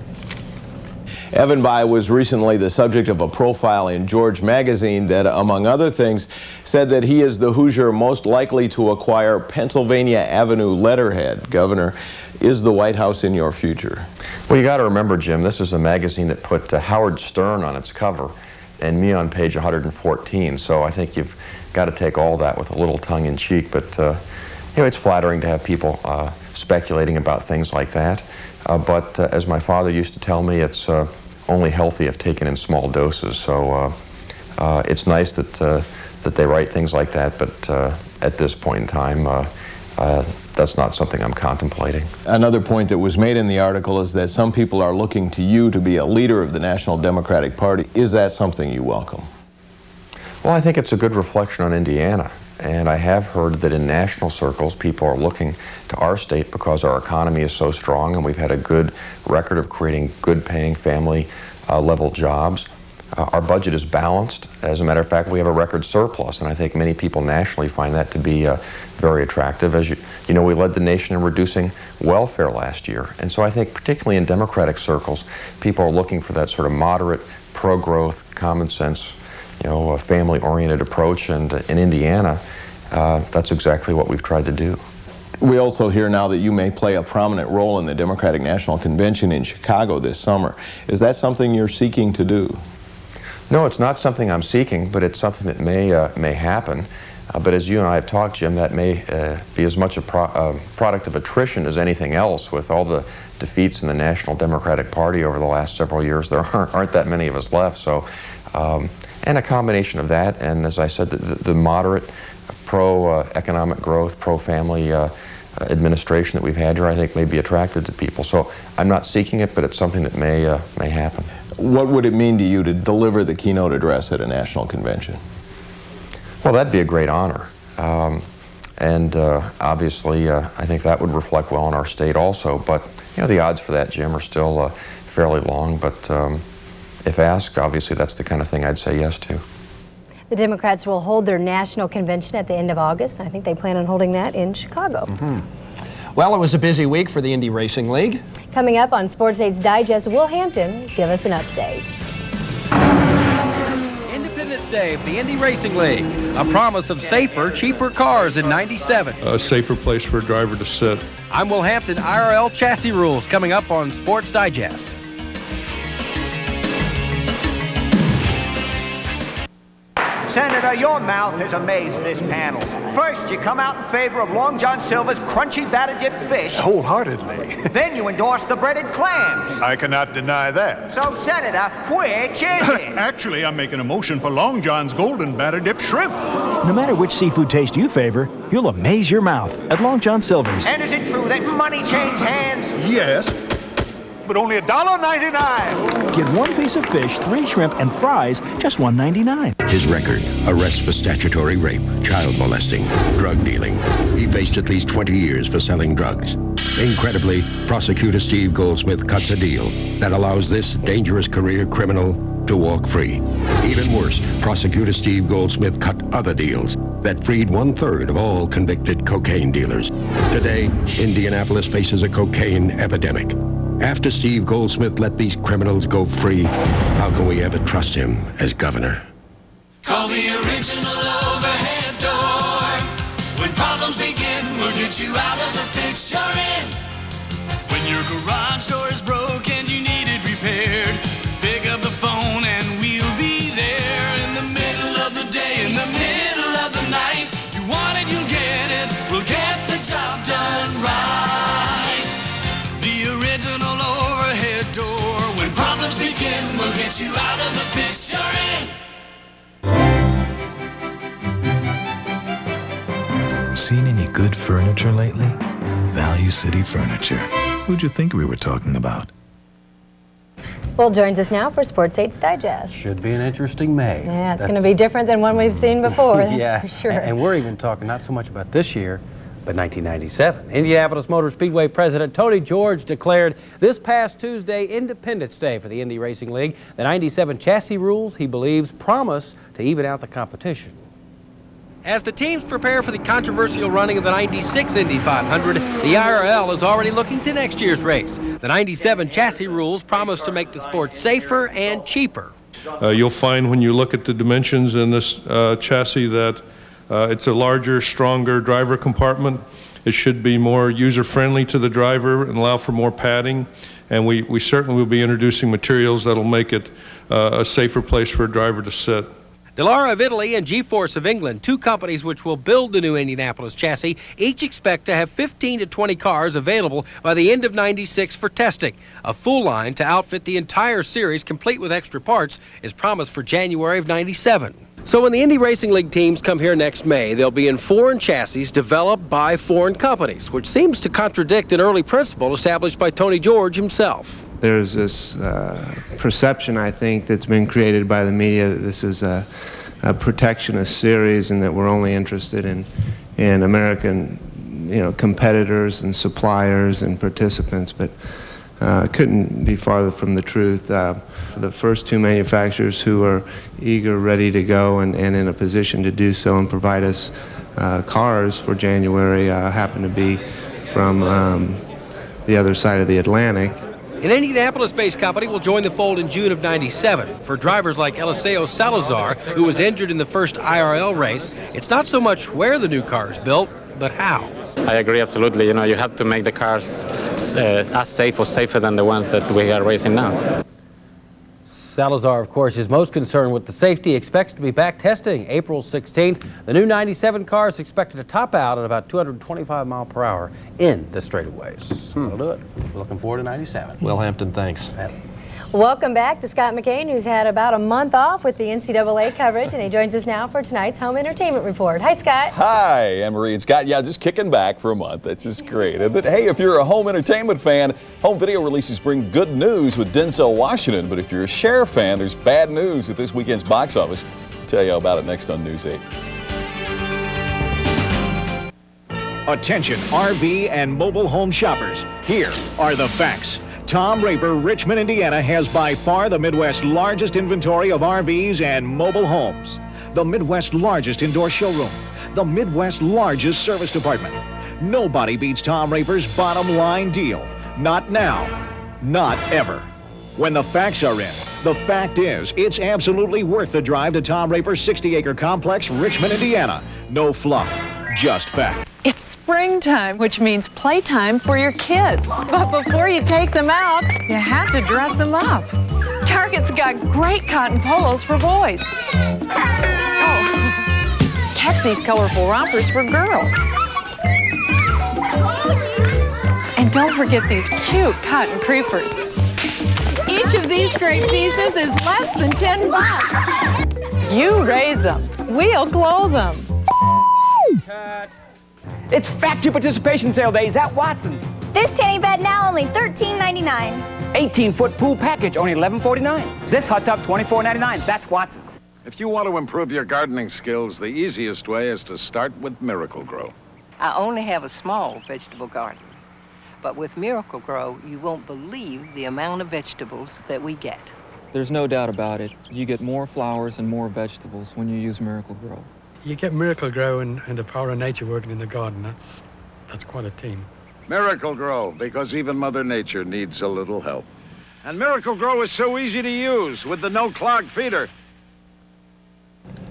Evan Bayh was recently the subject of a profile in George magazine that, among other things, said that he is the Hoosier most likely to acquire Pennsylvania Avenue letterhead. Governor, is the White House in your future?
Well, you got to remember, Jim, this is a magazine that put Howard Stern on its cover and me on page 114. So I think you've got to take all that with a little tongue-in-cheek. But you know, it's flattering to have people speculating about things like that. But as my father used to tell me, it's only healthy if taken in small doses. So it's nice that they write things like that, but at this point in time, that's not something I'm contemplating.
Another point that was made in the article is that some people are looking to you to be a leader of the National Democratic Party. Is that something you welcome?
Well, I think it's a good reflection on Indiana. And I have heard that in national circles, people are looking to our state because our economy is so strong and we've had a good record of creating good-paying family-level jobs. Our budget is balanced. As a matter of fact, we have a record surplus, and I think many people nationally find that to be very attractive. As you know, we led the nation in reducing welfare last year. And so I think particularly in Democratic circles, people are looking for that sort of moderate, pro-growth, common sense, you know, a family-oriented approach, and in Indiana, that's exactly what we've tried to do.
We also hear now that you may play a prominent role in the Democratic National Convention in Chicago this summer. Is that something you're seeking to do?
No, it's not something I'm seeking, but it's something that may happen. But as you and I have talked, Jim, that may be as much a product of attrition as anything else. With all the defeats in the National Democratic Party over the last several years, there aren't that many of us left. So. And a combination of that, and as I said, the moderate pro-economic growth, pro-family administration that we've had here, I think may be attractive to people. So I'm not seeking it, but it's something that may happen.
What would it mean to you to deliver the keynote address at a national convention?
Well, that'd be a great honor. And obviously, I think that would reflect well on our state also. But, you know, the odds for that, Jim, are still fairly long. But if asked, obviously that's the kind of thing I'd say yes to.
The Democrats will hold their national convention at the end of August, and I think they plan on holding that in Chicago.
Well, it was a busy week for the Indy Racing League.
Coming up on Sports 8's Digest, Wil Hampton will give us an update.
Independence Day for the Indy Racing League. A promise of safer, cheaper cars in '97.
A safer place for a driver to sit.
I'm Wil Hampton. IRL chassis rules coming up on Sports Digest.
Senator, your mouth has amazed this panel. First, you come out in favor of Long John Silver's crunchy batter-dipped fish.
Wholeheartedly.
Then you endorse the breaded clams.
I cannot deny that.
So, Senator, which is it?
Actually, I'm making a motion for Long John's golden batter-dipped shrimp.
No matter which seafood taste you favor, you'll amaze your mouth at Long John Silver's.
And is it true that money changed hands?
Yes, but only $1.99.
Get 1 piece of fish, 3 shrimp, and fries, just $1.99.
His record: arrests for statutory rape, child molesting, drug dealing. He faced at least 20 years for selling drugs. Incredibly, prosecutor Steve Goldsmith cuts a deal that allows this dangerous career criminal to walk free. Even worse, prosecutor Steve Goldsmith cut other deals that freed 1/3 of all convicted cocaine dealers. Today, Indianapolis faces a cocaine epidemic. After Steve Goldsmith let these criminals go free, how can we ever trust him as governor?
Call the original overhead door. When problems begin, we'll get you out of the fix you're in. When your garage door is broke and you need it repaired, pick up the phone and we'll be there. In the middle of the day, in the middle of the night, you want it, you'll get it. We'll get the job done right. The original overhead door. When problems begin, we'll get you out of the fix you're in.
Seen any good furniture lately? Value City Furniture. Who'd you think we were talking about?
Will joins us now for Sports 8's Digest.
Should be an interesting May.
Yeah, it's going to be different than one we've seen before, that's
yeah,
for sure.
And we're even talking not so much about this year, but 1997. Indianapolis Motor Speedway President Tony George declared this past Tuesday Independence Day for the Indy Racing League. The 97 chassis rules, he believes, promise to even out the competition. As the teams prepare for the controversial running of the 96 Indy 500, the IRL is already looking to next year's race. The 97 chassis rules promise to make the sport safer and cheaper.
You'll find when you look at the dimensions in this chassis that it's a larger, stronger driver compartment. It should be more user-friendly to the driver and allow for more padding. And we certainly will be introducing materials that'll make it a safer place for a driver to sit.
Dallara of Italy and G-Force of England, 2 companies which will build the new Indianapolis chassis, each expect to have 15 to 20 cars available by the end of '96 for testing. A full line to outfit the entire series, complete with extra parts, is promised for January of '97. So when the Indy Racing League teams come here next May, they'll be in foreign chassis developed by foreign companies, which seems to contradict an early principle established by Tony George himself.
There's this perception, I think, that's been created by the media that this is a protectionist series and that we're only interested in American, competitors and suppliers and participants, but couldn't be farther from the truth. The first 2 manufacturers who are eager, ready to go, and in a position to do so and provide us cars for January happen to be from the other side of the Atlantic.
An Indianapolis-based company will join the fold in June of '97. For drivers like Eliseo Salazar, who was injured in the first IRL race, it's not so much where the new car is built, but how.
I agree absolutely. You have to make the cars as safe or safer than the ones that we are racing now.
Salazar, of course, is most concerned with the safety. Expects to be back testing April 16th. The new 97 car is expected to top out at about 225 miles per hour in the straightaways. That'll do it. Looking forward to 97.
Wil Hampton, thanks.
Welcome back to Scott McKain, who's had about a month off with the NCAA coverage, and he joins us now for tonight's Home Entertainment Report. Hi, Scott.
Hi, Anne-Marie and Scott. Yeah, just kicking back for a month. That's just great. But hey, if you're a home entertainment fan, home video releases bring good news with Denzel Washington. But if you're a Cher fan, there's bad news with this weekend's box office. I'll tell you about it next on News 8.
Attention, RV and mobile home shoppers. Here are the facts. Tom Raper, Richmond, Indiana, has by far the Midwest's largest inventory of RVs and mobile homes. The Midwest's largest indoor showroom. The Midwest's largest service department. Nobody beats Tom Raper's bottom line deal. Not now. Not ever. When the facts are in, the fact is, it's absolutely worth the drive to Tom Raper's 60-acre complex, Richmond, Indiana. No fluff, just fact.
It's springtime, which means playtime for your kids. But before you take them out, you have to dress them up. Target's got great cotton polos for boys. Oh, catch these colorful rompers for girls. And don't forget these cute cotton creepers. Each of these great pieces is less than 10 bucks. You raise them, we'll clothe them.
It's Factory Participation Sale Days at Watson's.
This tanning bed now only $13.99.
18-foot pool package, only $11.49. This hot tub, $24.99. That's Watson's.
If you want to improve your gardening skills, the easiest way is to start with Miracle Grow.
I only have a small vegetable garden, but with Miracle Grow, you won't believe the amount of vegetables that we get.
There's no doubt about it. You get more flowers and more vegetables when you use Miracle Grow.
You get Miracle Grow and the power of nature working in the garden. That's quite a team.
Miracle Grow, because even Mother Nature needs a little help. And Miracle Grow is so easy to use with the no-clog feeder.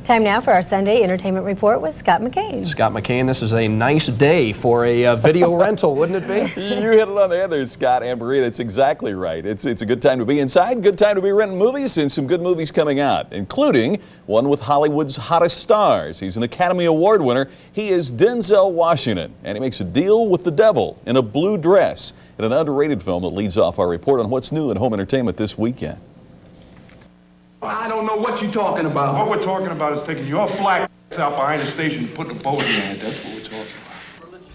Time now for our Sunday Entertainment Report with Scott McKain.
Scott McKain, this is a nice day for a video rental, wouldn't it be?
You hit it on the head there, Scott and Marie. That's exactly right. It's a good time to be inside, good time to be renting movies, and some good movies coming out, including one with Hollywood's hottest stars. He's an Academy Award winner. He is Denzel Washington, and he makes a deal with the devil in a blue dress in an underrated film that leads off our report on what's new in home entertainment this weekend.
I don't know what you're talking about.
What we're talking about is taking your black out behind the station and putting a boat in your head. That's what we're talking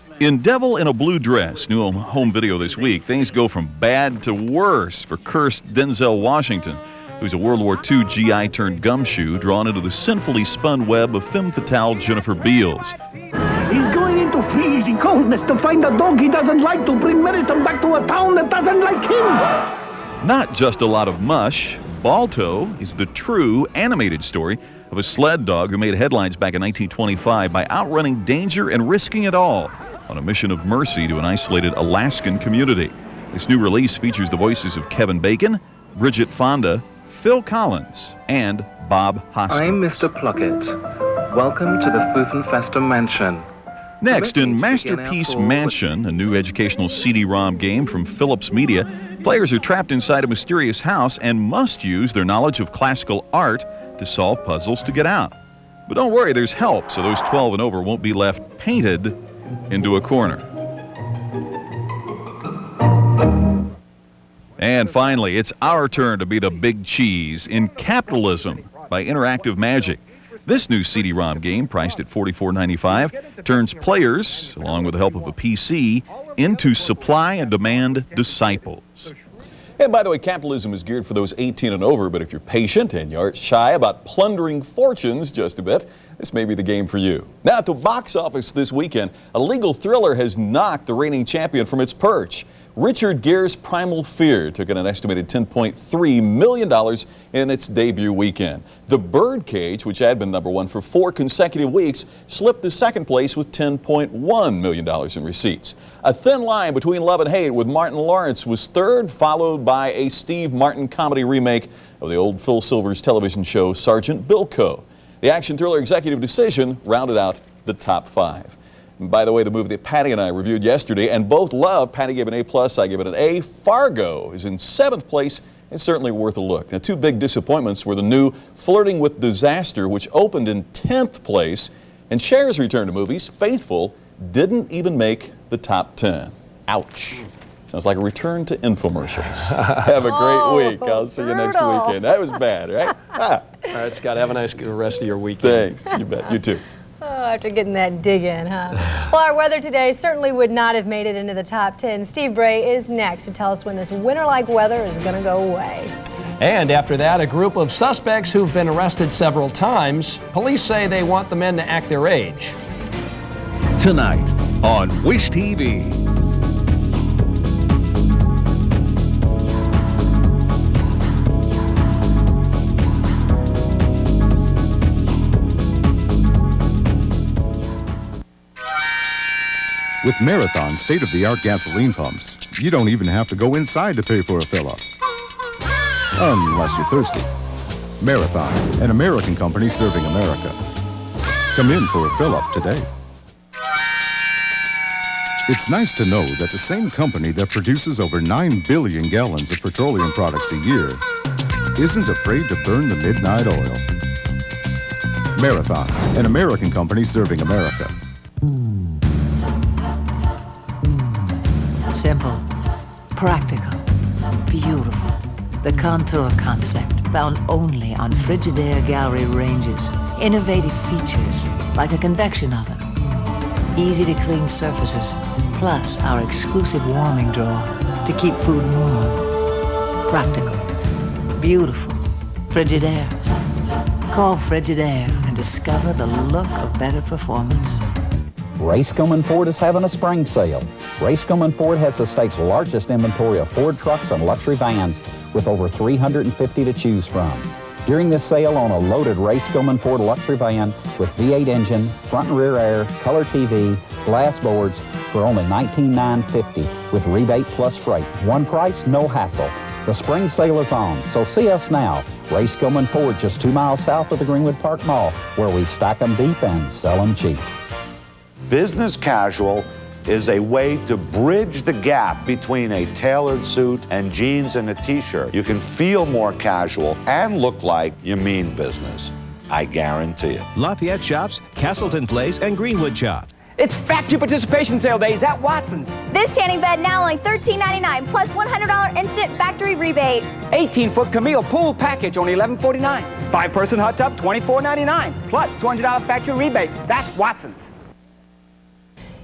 about.
In Devil in a Blue Dress, new home video this week, things go from bad to worse for cursed Denzel Washington, who's a World War II GI turned gumshoe drawn into the sinfully spun web of femme fatale Jennifer Beals.
He's going into freezing coldness to find a dog he doesn't like to bring medicine back to a town that doesn't like him.
Not just a lot of mush. Balto is the true animated story of a sled dog who made headlines back in 1925 by outrunning danger and risking it all on a mission of mercy to an isolated Alaskan community. This new release features the voices of Kevin Bacon, Bridget Fonda, Phil Collins, and Bob Hoskins.
I'm Mr. Pluckett. Welcome to the Fuffenfester Mansion.
Next, in Masterpiece Mansion, a new educational CD-ROM game from Philips Media, players are trapped inside a mysterious house and must use their knowledge of classical art to solve puzzles to get out. But don't worry, there's help, so those 12 and over won't be left painted into a corner. And finally, it's our turn to be the big cheese in Capitalism by Interactive Magic. This new CD-ROM game, priced at $44.95, turns players, along with the help of a PC, into supply and demand disciples. And by the way, Capitalism is geared for those 18 and over, but if you're patient and you aren't shy about plundering fortunes just a bit, this may be the game for you. Now, at the box office this weekend, a legal thriller has knocked the reigning champion from its perch. Richard Gere's Primal Fear took in an estimated $10.3 million in its debut weekend. The Birdcage, which had been #1 for 4 consecutive weeks, slipped to second place with $10.1 million in receipts. A Thin Line Between Love and Hate with Martin Lawrence was third, followed by a Steve Martin comedy remake of the old Phil Silvers television show Sergeant Bilko. The action thriller Executive Decision rounded out the top 5. And by the way, the movie that Patty and I reviewed yesterday and both loved, Patty gave it an A+, I gave it an A. Fargo is in 7th place and certainly worth a look. Now, 2 big disappointments were the new Flirting with Disaster, which opened in 10th place, and Cher's return to movies, Faithful, didn't even make the top 10. Ouch. Sounds like a return to infomercials. Have a great week. I'll see you next weekend. That was bad, right? All
right, Scott, have a nice rest of your weekend.
Thanks. You bet. You too.
Oh, after getting that dig in, huh? Well, our weather today certainly would not have made it into the top 10. Steve Bray is next to tell us when this winter-like weather is going to go away.
And after that, a group of suspects who've been arrested several times. Police say they want the men to act their age.
Tonight on Wish TV.
With Marathon state-of-the-art gasoline pumps, you don't even have to go inside to pay for a fill-up. Unless you're thirsty. Marathon, an American company serving America. Come in for a fill-up today. It's nice to know that the same company that produces over 9 billion gallons of petroleum products a year isn't afraid to burn the midnight oil. Marathon, an American company serving America.
Simple, practical, beautiful. The Contour concept, found only on Frigidaire Gallery ranges. Innovative features, like a convection oven. Easy to clean surfaces, plus our exclusive warming drawer to keep food warm. Practical, beautiful. Frigidaire. Call Frigidaire and discover the look of better performance.
Racecomb Ford is having a spring sale. Racecomb Ford has the state's largest inventory of Ford trucks and luxury vans with over 350 to choose from. During this sale on a loaded Racecomb Ford luxury van with V8 engine, front and rear air, color TV, glass boards for only $19,950 with rebate plus freight. One price, no hassle. The spring sale is on, so see us now. Racecomb Ford just 2 miles south of the Greenwood Park Mall, where we stack them deep and sell them cheap.
Business casual is a way to bridge the gap between a tailored suit and jeans and a t-shirt. You can feel more casual and look like you mean business. I guarantee it.
Lafayette Shops, Castleton Place, and Greenwood Shops.
It's factory participation sale days at Watson's.
This tanning bed now only $13.99 plus $100 instant factory rebate.
18-foot Camille pool package only $11.49. 5-person hot tub $24.99 plus $200 factory rebate. That's Watson's.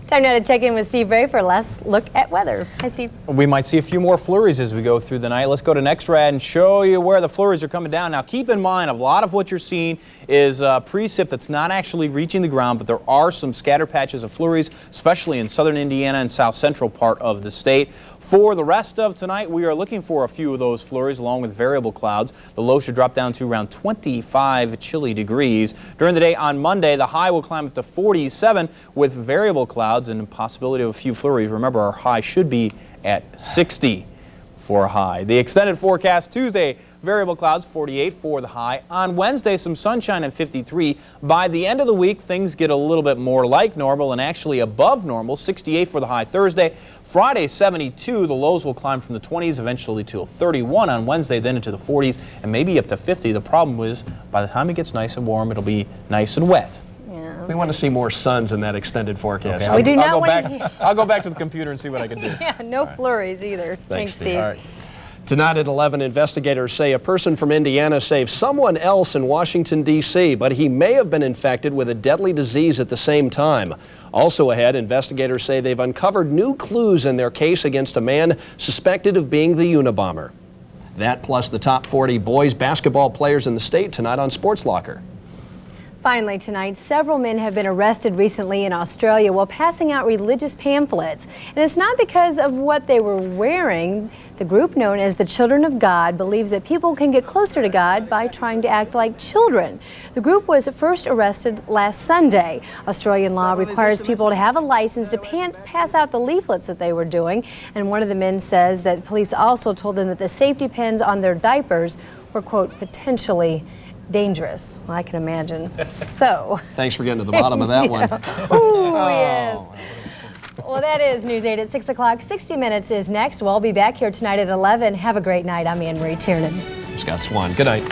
Time now to check in with Steve Bray for a last look at weather. Hi, Steve.
We might see a few more flurries as we go through the night. Let's go to NextRad and show you where the flurries are coming down. Now, keep in mind, a lot of what you're seeing is precip that's not actually reaching the ground, but there are some scatter patches of flurries, especially in southern Indiana and south central part of the state. For the rest of tonight, we are looking for a few of those flurries along with variable clouds. The low should drop down to around 25 chilly degrees. During the day on Monday, the high will climb up to 47 with variable clouds and a possibility of a few flurries. Remember, our high should be at 60 for a high. The extended forecast Tuesday, variable clouds 48 for the high. On Wednesday, some sunshine at 53. By the end of the week, things get a little bit more like normal and actually above normal. 68 for the high Thursday. Friday, 72. The lows will climb from the 20s eventually to 31 on Wednesday, then into the 40s and maybe up to 50. The problem is by the time it gets nice and warm, it'll be nice and wet.
We want to see more suns in that extended forecast.
Okay,
We do not want to.
I'll go back to the computer and see what I can do.
Yeah, no flurries either. Thanks, Steve.
All right.
Tonight at 11, investigators say a person from Indiana saved someone else in Washington, D.C., but he may have been infected with a deadly disease at the same time. Also ahead, investigators say they've uncovered new clues in their case against a man suspected of being the Unabomber. That plus the top 40 boys basketball players in the state tonight on Sports Locker.
Finally tonight, several men have been arrested recently in Australia while passing out religious pamphlets. And it's not because of what they were wearing. The group known as the Children of God believes that people can get closer to God by trying to act like children. The group was first arrested last Sunday. Australian law requires people to have a license to pass out the leaflets that they were doing. And one of the men says that police also told them that the safety pins on their diapers were, quote, potentially dangerous. Well, I can imagine. So.
Thanks for getting to the bottom of that one.
Ooh, yes. Well, that is News 8 at 6 o'clock. 60 Minutes is next. We'll be back here tonight at 11. Have a great night. I'm Anne Marie Tiernon.
I'm Scott Swan. Good night.